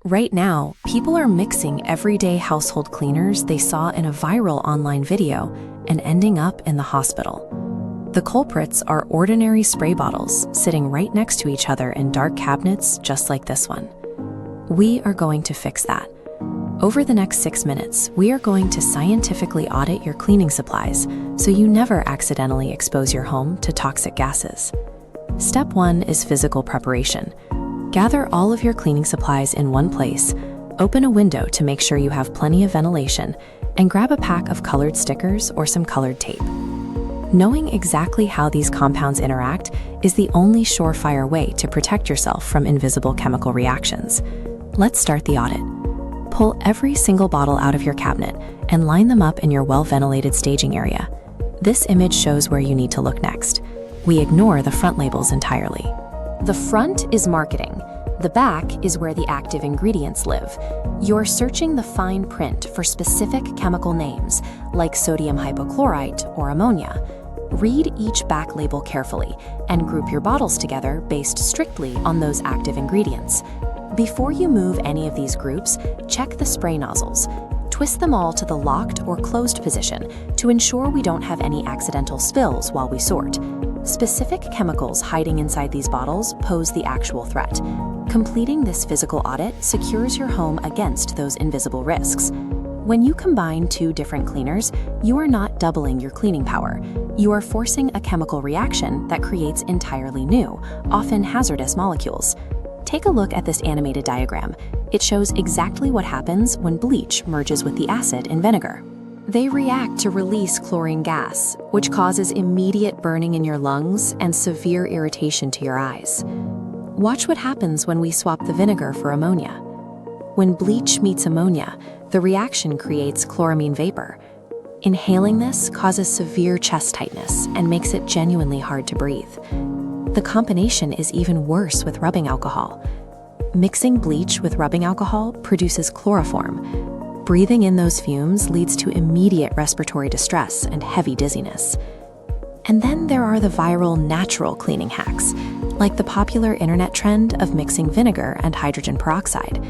Right now, people are mixing everyday household cleaners they saw in a viral online video and ending up in the hospital. The culprits are ordinary spray bottles sitting right next to each other in dark cabinets just like this one. We are going to fix that. Over the next 6 minutes, we are going to scientifically audit your cleaning supplies so you never accidentally expose your home to toxic gases. Step 1 is physical preparation. Gather all of your cleaning supplies in one place, open a window to make sure you have plenty of ventilation, and grab a pack of colored stickers or some colored tape. Knowing exactly how these compounds interact is the only surefire way to protect yourself from invisible chemical reactions. Let's start the audit. Pull every single bottle out of your cabinet and line them up in your well-ventilated staging area. This image shows where you need to look next. We ignore the front labels entirely. The front is marketing. The back is where the active ingredients live. You're searching the fine print for specific chemical names, like sodium hypochlorite or ammonia. Read each back label carefully and group your bottles together based strictly on those active ingredients. Before you move any of these groups, check the spray nozzles. Twist them all to the locked or closed position to ensure we don't have any accidental spills while we sort. Specific chemicals hiding inside these bottles pose the actual threat. Completing this physical audit secures your home against those invisible risks. When you combine two different cleaners, you are not doubling your cleaning power. You are forcing a chemical reaction that creates entirely new, often hazardous molecules. Take a look at this animated diagram. It shows exactly what happens when bleach merges with the acid in vinegar. They react to release chlorine gas, which causes immediate burning in your lungs and severe irritation to your eyes. Watch what happens when we swap the vinegar for ammonia. When bleach meets ammonia, the reaction creates chloramine vapor. Inhaling this causes severe chest tightness and makes it genuinely hard to breathe. The combination is even worse with rubbing alcohol. Mixing bleach with rubbing alcohol produces chloroform. Breathing in those fumes leads to immediate respiratory distress and heavy dizziness. And then there are the viral natural cleaning hacks, like the popular internet trend of mixing vinegar and hydrogen peroxide.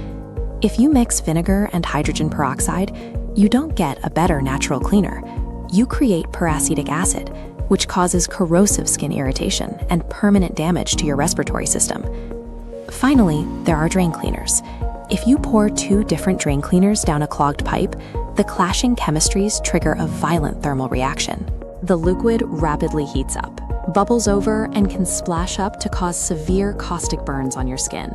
If you mix vinegar and hydrogen peroxide, you don't get a better natural cleaner. You create peracetic acid, which causes corrosive skin irritation and permanent damage to your respiratory system. Finally, there are drain cleaners. If you pour two different drain cleaners down a clogged pipe, the clashing chemistries trigger a violent thermal reaction. The liquid rapidly heats up, bubbles over, and can splash up to cause severe caustic burns on your skin.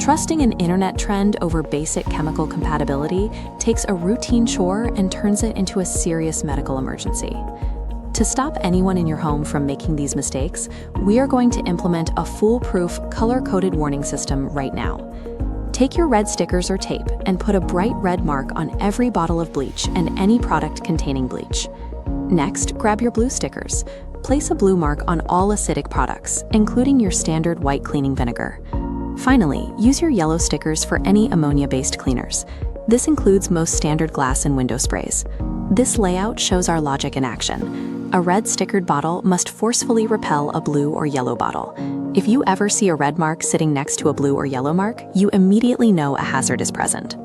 Trusting an internet trend over basic chemical compatibility takes a routine chore and turns it into a serious medical emergency. To stop anyone in your home from making these mistakes, we are going to implement a foolproof, color-coded warning system right now. Take your red stickers or tape and put a bright red mark on every bottle of bleach and any product containing bleach. Next, grab your blue stickers. Place a blue mark on all acidic products, including your standard white cleaning vinegar. Finally, use your yellow stickers for any ammonia-based cleaners. This includes most standard glass and window sprays. This layout shows our logic in action. A red stickered bottle must forcefully repel a blue or yellow bottle. If you ever see a red mark sitting next to a blue or yellow mark, you immediately know a hazard is present.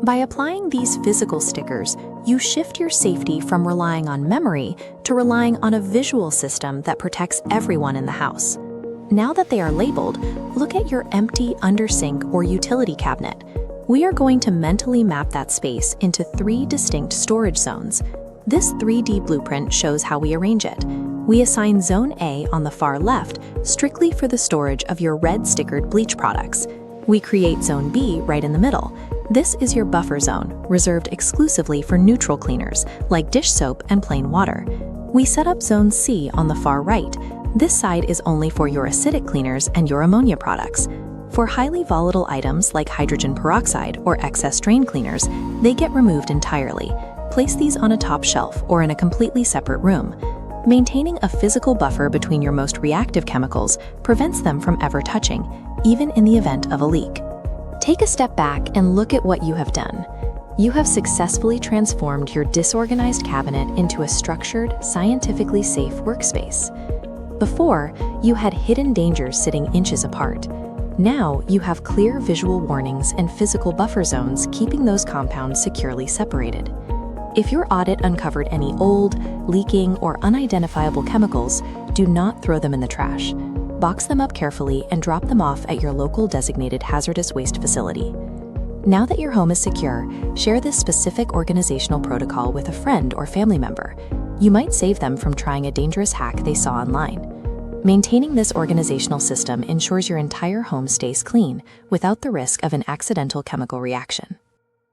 By applying these physical stickers, you shift your safety from relying on memory to relying on a visual system that protects everyone in the house. Now that they are labeled, look at your empty under-sink or utility cabinet. We are going to mentally map that space into 3 distinct storage zones. This 3D blueprint shows how we arrange it. We assign Zone A on the far left strictly for the storage of your red stickered bleach products. We create Zone B right in the middle. This is your buffer zone, reserved exclusively for neutral cleaners like dish soap and plain water. We set up Zone C on the far right. This side is only for your acidic cleaners and your ammonia products. For highly volatile items like hydrogen peroxide or excess drain cleaners, they get removed entirely. Place these on a top shelf or in a completely separate room. Maintaining a physical buffer between your most reactive chemicals prevents them from ever touching, even in the event of a leak. Take a step back and look at what you have done. You have successfully transformed your disorganized cabinet into a structured, scientifically safe workspace. Before, you had hidden dangers sitting inches apart. Now you have clear visual warnings and physical buffer zones keeping those compounds securely separated. If your audit uncovered any old, leaking, or unidentifiable chemicals, do not throw them in the trash. Box them up carefully and drop them off at your local designated hazardous waste facility. Now that your home is secure, share this specific organizational protocol with a friend or family member. You might save them from trying a dangerous hack they saw online. Maintaining this organizational system ensures your entire home stays clean without the risk of an accidental chemical reaction.